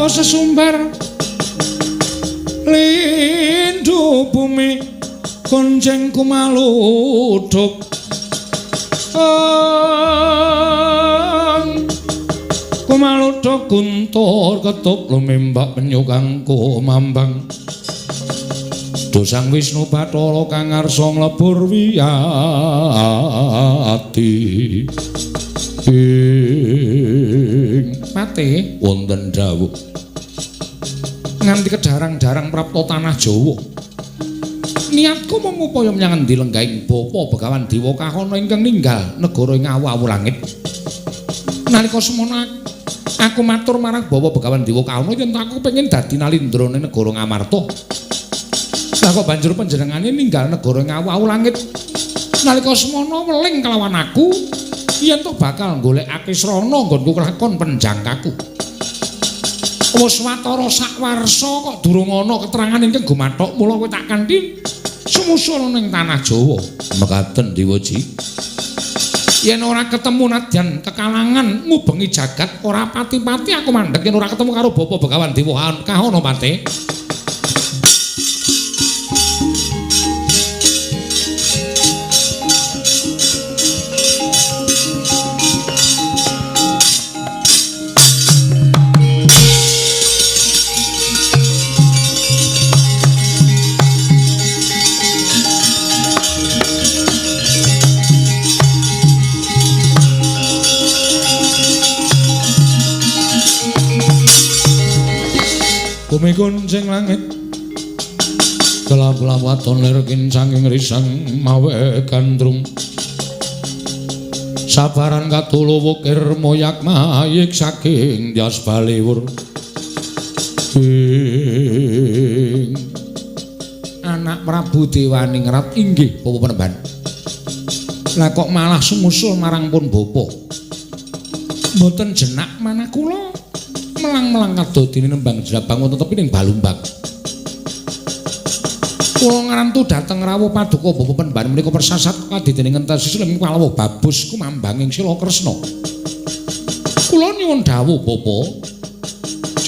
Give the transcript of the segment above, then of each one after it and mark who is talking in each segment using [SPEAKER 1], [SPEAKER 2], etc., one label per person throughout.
[SPEAKER 1] sesumbar lindu bumi konjeng kumaluduk kumaluduk guntur ketuk lumembak penyukang kumambang Dosang Wisnu Bathara kang ngarsa nglebur wiyati pate wonten dawuh nganti kedarang-darang prapta tanah Jawa niatku mung upaya menyang endi lenggahing Bapa Begawan Dewa Kahana ingkang ninggal negara ing awu-awu langit nalika semana aku matur marang Bapa Begawan Dewa Kahana yen aku pengin dadi nalindrane negara Ngamarta lah kok banjur panjenengane ninggal negara ing awu-awu langit nalika semana weling kelawan aku yen to bakal golekake srana nggonku kelakon penjangkaku wis watara sakwarsa kok durung ana keterangan ingkang gumathok mula kowe tak kanthi sumusul ning tanah Jawa mekaten Dewaji yen ora ketemu nadyan kekalangan ngubengi jagat ora pati-pati aku mandheg yen ora ketemu karo Bapa Begawan Dewa Kahana pate bumi kunjing langit gelap-gelap waton lerkin saking risang mawe gandrung sabaran katulu wukir moyak mayik saking jas baliwur anak Prabu Dewaningrat inggih Bapak Penemban lah kok malah sumusul marang pun Bapa mboten jenak manah kula melang-melang kadodine nembang jabang wonten tepi ning Balumbang. Kula ngrantu dhateng rawuh paduka Bapa Penemban menika persasat kadidening entas Slim kalawuh babus kumambanging Sila Kresna. Kula nyuwun dawuh Bapa,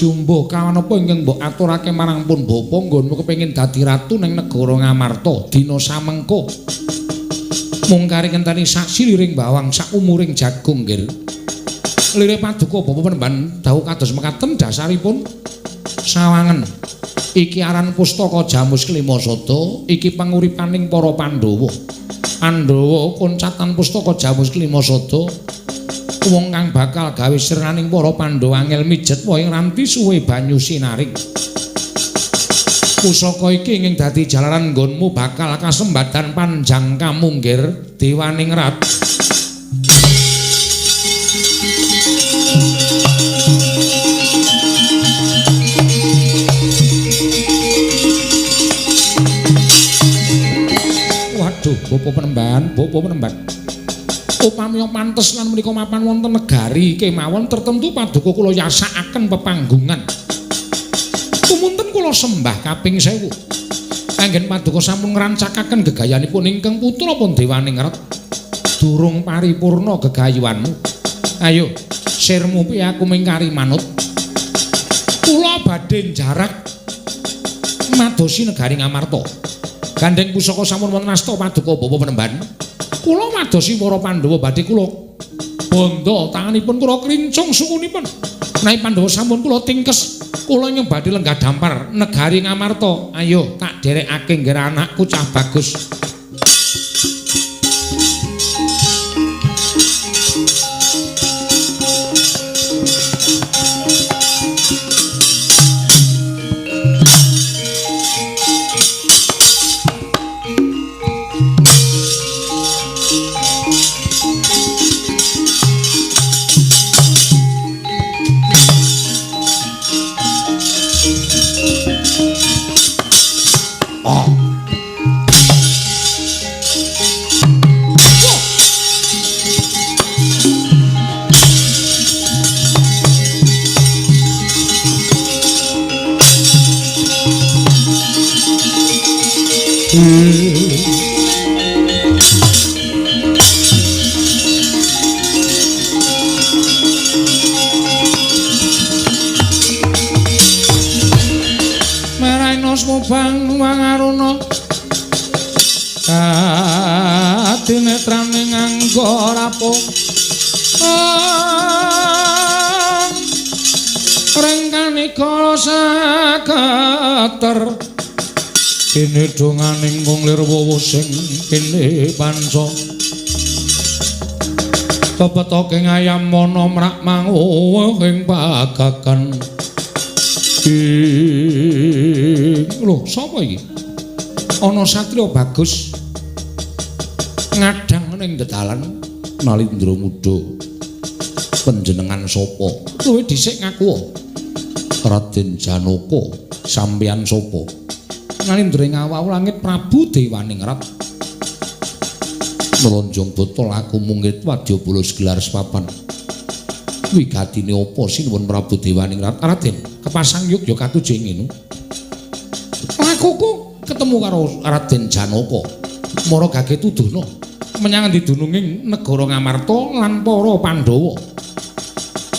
[SPEAKER 1] jumbuh kawan apa ingkang mbok aturake marang pun Bapa nggonmu kepengin dadi ratu ning negara Ngamarta dina samengko. Mung kari ngenteni sak siliring bawang sak umuring jagung nggih. Lire paduka Bapa Penemban dawuh kados mekaten dasaripun sawangen iki aran pustaka Jamus Klimasada iki panguripaning para Pandhawa Pandhawa koncatan pustaka Jamus Klimasada wong kang bakal gawe sirnaning para Pandhawa angel mijet wae nganti suwe banyu sinaring pusaka iki ing dadi jalaran nggonmu bakal kasembadan panjang kamunggir Dewaningrat Bapa Penemban, Bapa Penemban. Upami pantes lan menika mapan wonten negari kemawon tertentu paduka kula yasakaken pepanggungan. Kumunten kula sembah kaping 1000. Anggen paduka sampun ngrancakaken gegayanipun ingkang putra pun Dewaningrat. Durung paripurna gegayuhanmu. Ayo, sirmu piye aku mingkari manut. Kula badhe jarak madosi negari Ngamarta. Gandeng pusaka sampun wonten asta paduka Bapa Penemban. Kula madosi para Pandhawa badhe kula bondo tanganipun kula krincung sukunipun. Menawi Pandhawa sampun kula tingkes, kula nyeng badhe lenggah dampar negari Ngamarta. Ayo tak derekake nggih anakku cah bagus. bang mangaruna dinetrane nganggo rapuh rengkane kala saketer kene donganing wong lir wowo sing kene panca pepetoke ngayam mono mrak manguh ing pagagan lho sapa iki ana satriya bagus ngadhang ning dedalan Nalindra Muda panjenengan sapa kowe dhisik ngaku Raden Janaka sampeyan sapa Nalindra ngawau langit Prabu Dewaningrat melonjong botol aku mungkit wadyabala gelar sepapan wigatine apa sinuwun Prabu Dewaningrat Raden kepasang yuk ya katuju ngono aku ketemu karo Raden Janaka mara gage tuduhna menyang endi dununging negara Ngamarta lan para Pandhawa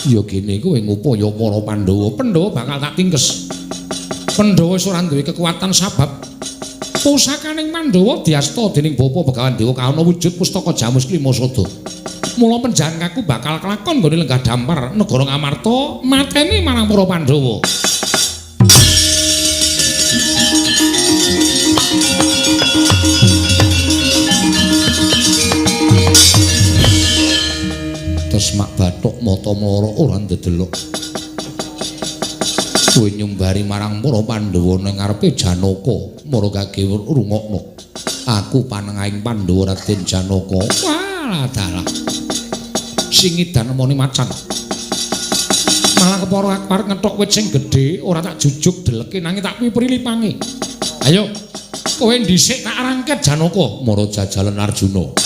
[SPEAKER 1] ya kene kowe ngupaya para Pandhawa bakal tak tingkes Pandhawa wis ora duwe kekuatan sabab pusakaning Pandhawa diasta dening Bapa Begawan Dewa Kahana wujud pustaka Jamus Klimasada mula penjangkaku bakal kelakon nggone lenggah dampar negara Ngamarta mateni marang para Pandhawa Mak bathuk mata mlara ora ndedelok kowe nyumbari marang para Pandhawa ning ngarepe Janaka mara kage rungokno aku panengahing Pandhawa Raden Janaka walah dalah sing edan moni macan malah kepara arep ngethok wit sing gedhe ora tak jujuk deleke nanging tak pipri-lipange ayo kowe dhisik tak rangket Janaka mara jajalan Arjuna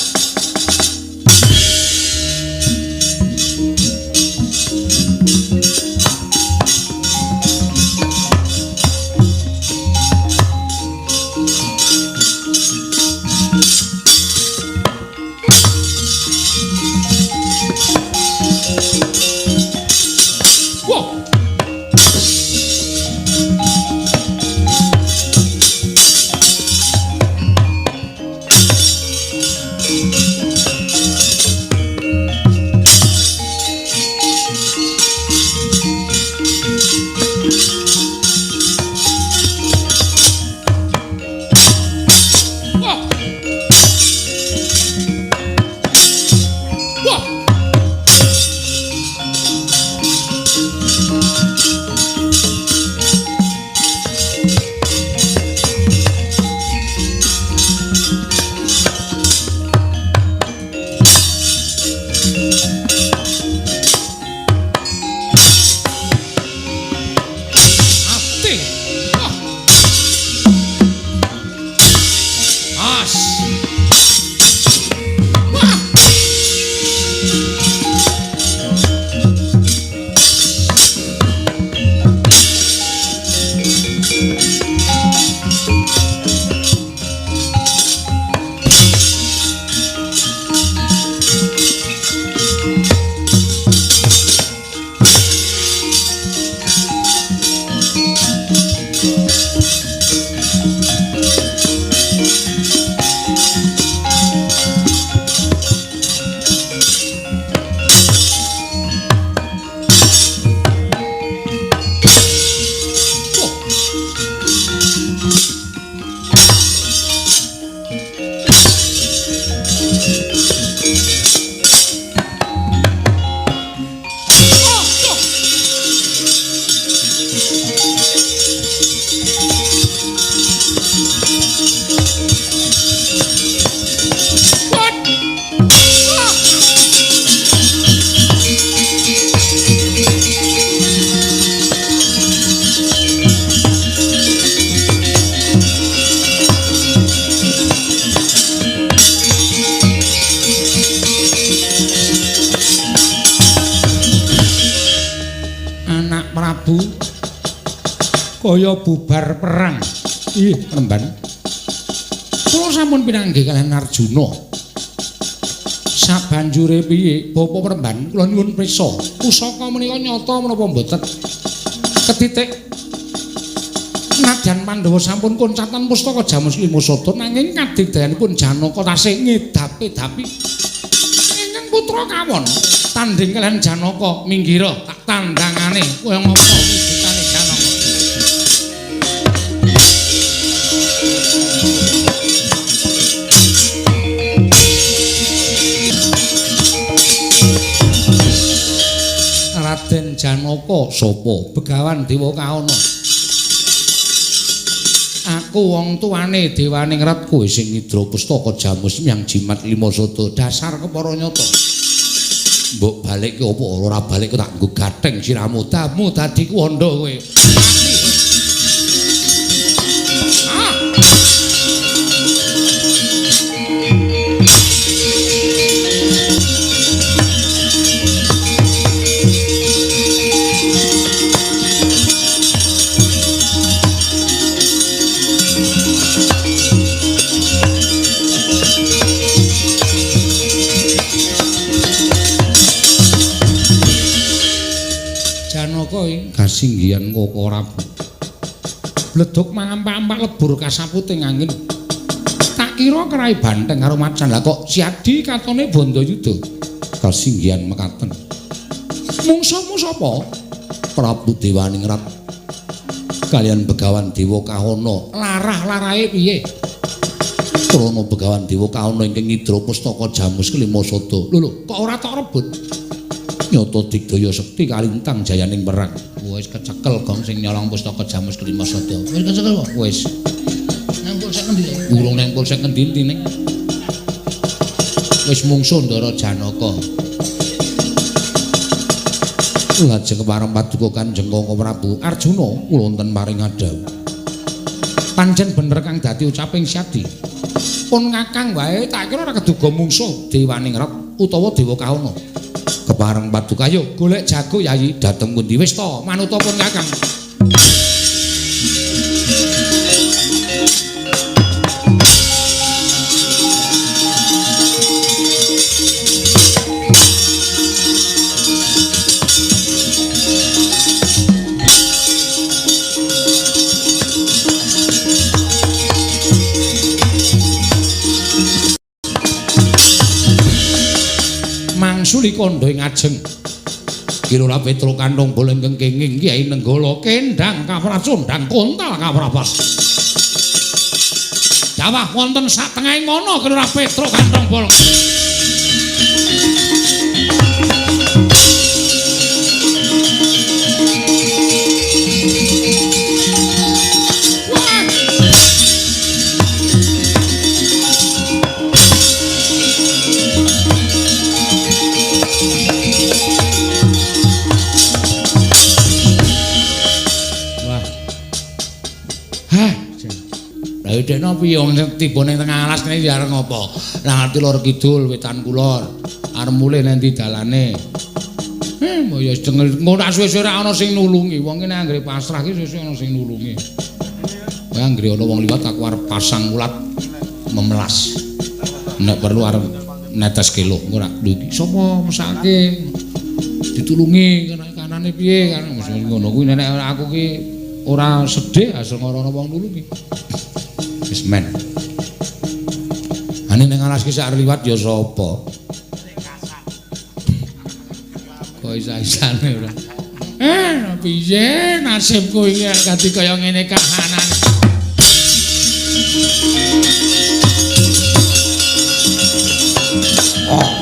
[SPEAKER 1] kaya bubar perang. Ih, Remban. Kula sampun pinanggih kaliyan Arjuna. Sabanjure piye, Bapak Remban, kula nyuwun prisa, pusaka menika nyata menapa mboten? Ketitik Nadyan Pandhawa sampun koncatan pustaka Jamus Lima Sada nanging kadigdayanipun Janaka tasih ngedapi-dapi. Ingkang putra kawon tanding kaliyan Janaka minggira tak tandangane kaya ngapa wujudane Janaka. Raden Janaka sapa? Begawan Dewa Kahana. Aku wong tuane Dewane Ngrat kowe sing nidra pustaka Jamus Myang Jimat Lima Sada dasar kepara nyata. Mbok balik ki apa ora balik tak nggo gatheng siramu damu dadi kuwanda kowe. Kasinggihan Koko Rabu bledhog mangampak-ampak lebur kasaputing angin tak kira kerai banteng karo macan lah kok siadi katone Bandayuda kasinggihan mekaten mungsuhmu sapa Prabu Dewaningrat kalian Begawan Dewa Kahana larah-larahe piye krana Begawan Dewa Kahana ingkang nidra pustaka Jamus Lima Sada lho kok ora tok rebut nyata digdaya sekti kalintang jayaning perang wis kecekel gong sing nyolong pustaka Jamus Lima Sada wis kecekel kok wis nangkul sak endi urung nangkul sak endi ning wis mungsuh Ndara Janaka lajeng kepareng paduka Kanjeng Koko Prabu Arjuna kula wonten paring adawu pancen bener kang dadi ucaping Syadi pun ngakang wae tak kira ora keduga mungsuh Dewaningrat utawa Dewa Kahana kepareng paduka ayo golek jago Yayi dateng pundi wis to manuta pun kakang Suli kondo ing ajeng Kirula Petra Kandhang Boleng Kenging Kyai Nenggala Kendhang Kapracundhang Kontal Kaprabal dawah wonten satengahing mana Kirula Petra Kandhang Boleng Dene piye wong tiba ning tengah alas kene ya arep ngopo? Lah ngerti lor kidul wetan kulon. Arep mulih nang ndi dalane. Ya denger ngono suwe-suwe ora ana sing nulungi. Wong kene anggere pasrah ki suwe-suwe ana sing nulungi. Kowe anggere ana wong liwat aku arep pasang ulat memelas. Nek perlu arep netes kilo. Ora lho iki sapa mesake? Ditulungi kanane piye kan ngono kuwi nek aku ki ora sedih asal ngono wong nulungi. Wis men. Ane ning alas ki sak liwat ya sapa? Kok isa-isane ora. Piye nasibku iki ganti kaya ngene kahanan. Oh.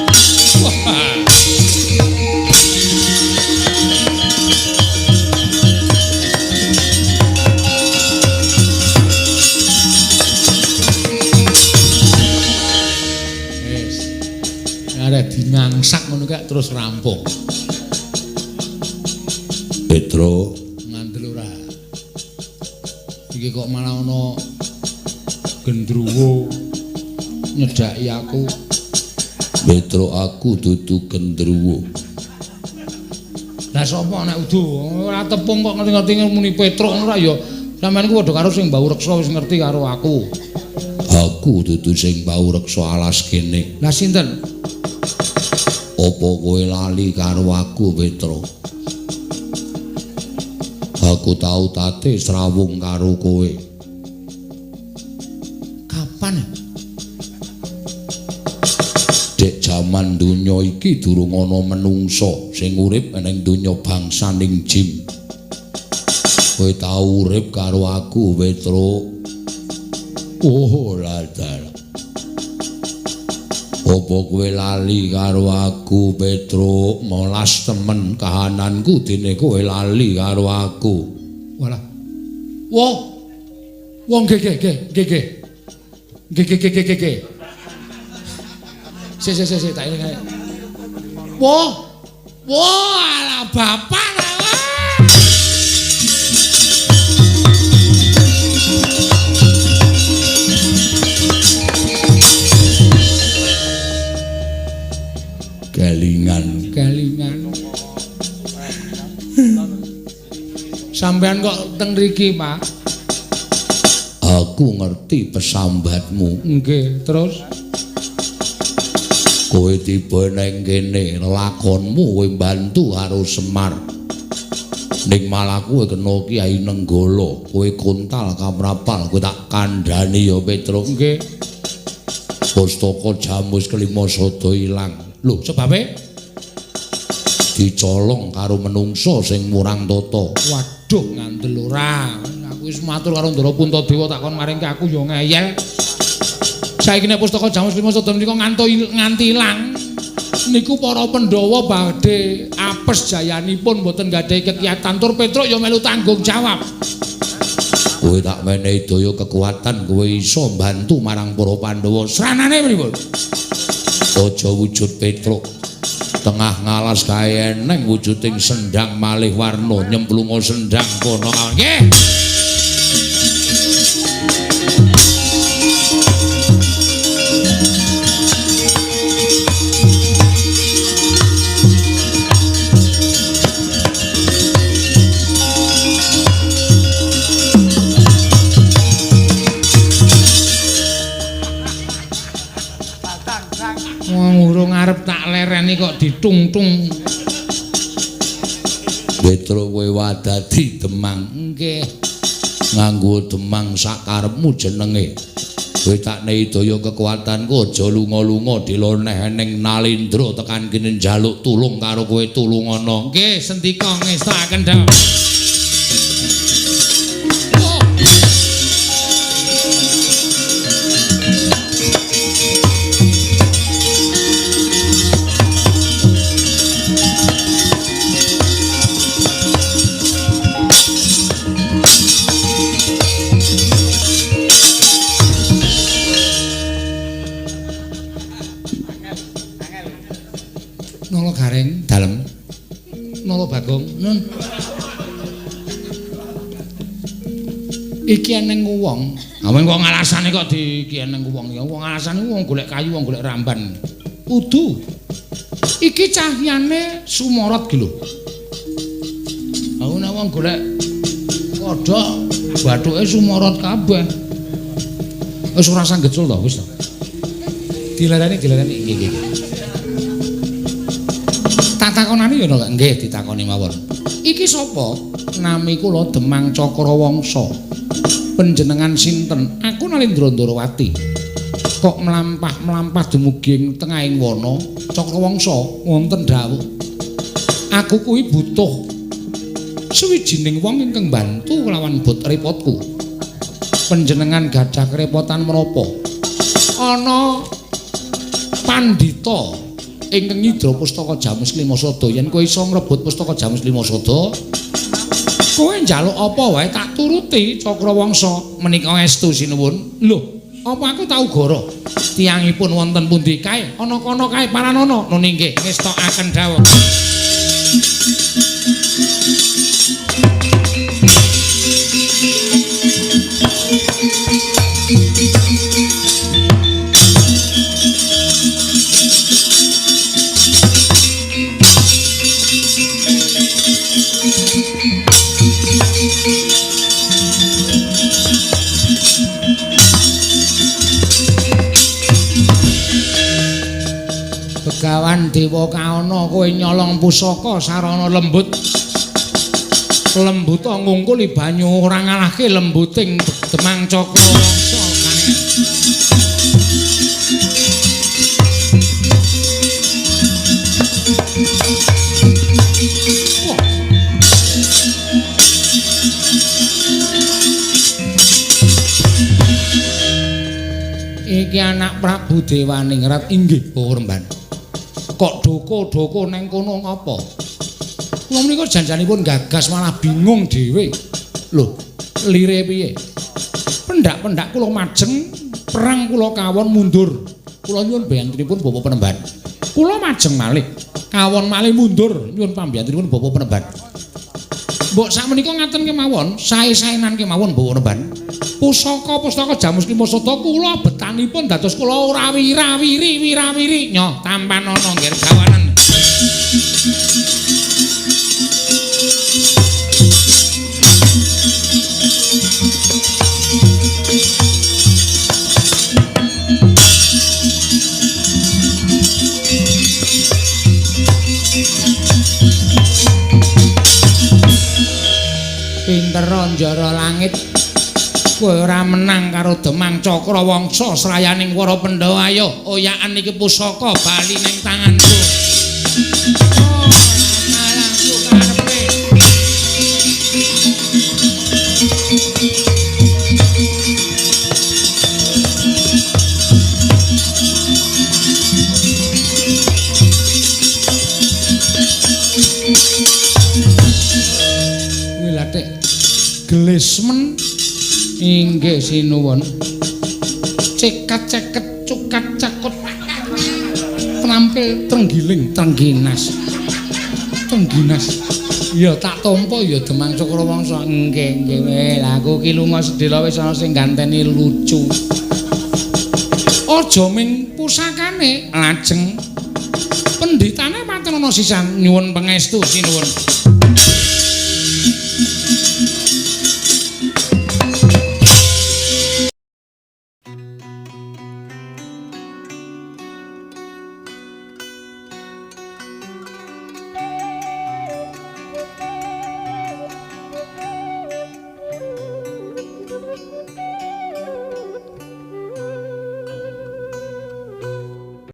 [SPEAKER 1] Dinangsak ngono kek terus rampung. Petro ngandel ora. Iki kok malah ana gendruwo nyedaki aku. Petro aku dudu gendruwo. Lah sapa nek udu ora tepung kok ngerti-ngerti muni Petro ngono ora ya. Sampeyan ku padha karo sing Mbau Reksa wis ngerti karo aku. Aku dudu sing Mbau Reksa alas kene. Lah sinten? Apa kowe lali karo aku, Petro? Aku tau tate srawung karo kowe. Kapan? Dek jaman donya iki durung ana menungsa sing urip ning donya bangsaning jin. Kowe tau urip karo aku, Petro. Oh, ladal. Opo kowe lali karo aku, Petro? Molas temen kahananku dene kowe lali karo aku. Walah. Wong gege. Si, tak eling ae. Alah bapak lah. Kelingan. Sampean kok teng mriki, Pak? Aku ngerti pesambatmu. Nggih, terus kowe tiba nang kene, lakonmu kowe bantu karo Semar. Ning malah kowe kena Kyai Nenggala, kowe kontal kamrapal, kowe tak kandhani ya Petro. Nggih. Pustaka Jamus kelima sada ilang. Lho, sebabe dicolong karo menungso sing murang tata. Waduh, ngandel ora. Aku wis matur karo Ndara Puntadewa tak kon maring aku ya ngeyel. Saiki nek pustaka Jamus kelima sada menika nganti ilang. Niku para Pandhawa badhe apes jayanipun mboten gadhahi kekiyatan tur Petruk ya melu tanggung jawab. Kowe tak menehi daya kekuatan kowe iso mbantu marang para Pandhawa. Sranane pripun? Aja wujud Petruk. Tengah ngalas kae eneng wujuding sendang malih warna nyemplunga sendang kono kawan. Nggih. Urung arep tak lereni kok ditungtung. Petro kowe wadadi Demang. Nggih. Nganggo Demang sakarepmu jenenge. Kowe tak nehi daya kekuatanku aja lunga-lunga diloneh ning Nalindra tekan kene njaluk tulung karo kowe tulungana. Nggih, sendika ngestakaken dawuh. Nala Gareng dalem. Nala Bagong. Nun. Iki eneng wong. Ha wong alasane kok iki eneng wong ya. Wong alasane wong golek kayu, wong golek ramban. Udu. Iki cahyane sumorot ki lho. Aku nek wong golek kodhok bathuke sumorot kabeh. Wis ora sang gecul to, wis to. Dilarani nggih. Takonane ya nggih ditakoni mawon. Iki sapa? Nami kula Demang Cakrawangsa. Panjenengan sinten? Aku Nalindra Ndarawati. Kok mlampah dumugi ing tengahing wana Cakrawangsa wonten dawuh. Aku kuwi butuh sawijining wong ingkang bantu kelawan bot repotku. Panjenengan gadah kerepotan menapa? Ana pandhita ingkang nyidra pustaka Jamus Lima Sada. Yen kowe iso ngrebut pustaka Jamus Lima Sada, kowe njaluk apa wae tak turuti Cakrawangsa. Menika estu sinuwun. Lho, apa aku tau goro? Tiyangipun wonten pundi kae? Ana kono kae Paranana. Nun nggih, ngestakaken dawuh. Begawan Dewa Kaana kowe nyolong pusaka sarana lembut. Lembuta ngungkuli banyu ora ngalahke lembuting Demang Cakrawangsa maneh. Iki anak Prabu Dewaningrat inggih Bawa Remban. Kok doko-doko neng kono ngapa? Kula menika janjanipun gagas malah bingung dhewe. Lho, lire piye? Pendak-pendak kula majeng, perang kula kawon mundur. Kula nyuwun biyantunipun Bapak Penemban. Kula majeng malih, kawon malih mundur nyuwun pambiyantunipun Bapak Penemban. Mbok sakmenika ngaten kemawon, sae-saenan kemawon Bapak Penemban. Pusaka-pusaka Jamus Kimasada kula betanipun dados kula ora wirawiri nyoh tampan ana nggih gawanen. Pinter njara langit kowe ora menang karo Demang Cakrawangsa srayaning para Pandhawa ayo oyakan iki pusaka bali ning tanganku. Wilatik Glismen inggih sinuwun. Cekat-ceket cukat-cakut trampil trenggiling trengginas. Ya tak tampa ya Demang Cakrawangsa. Nggih. Lah aku ki lunga sedhela wis ana sing ganteni lucu. Aja ming pusakane lajeng pendhitane paten ana sisan nyuwun pangestu sinuwun.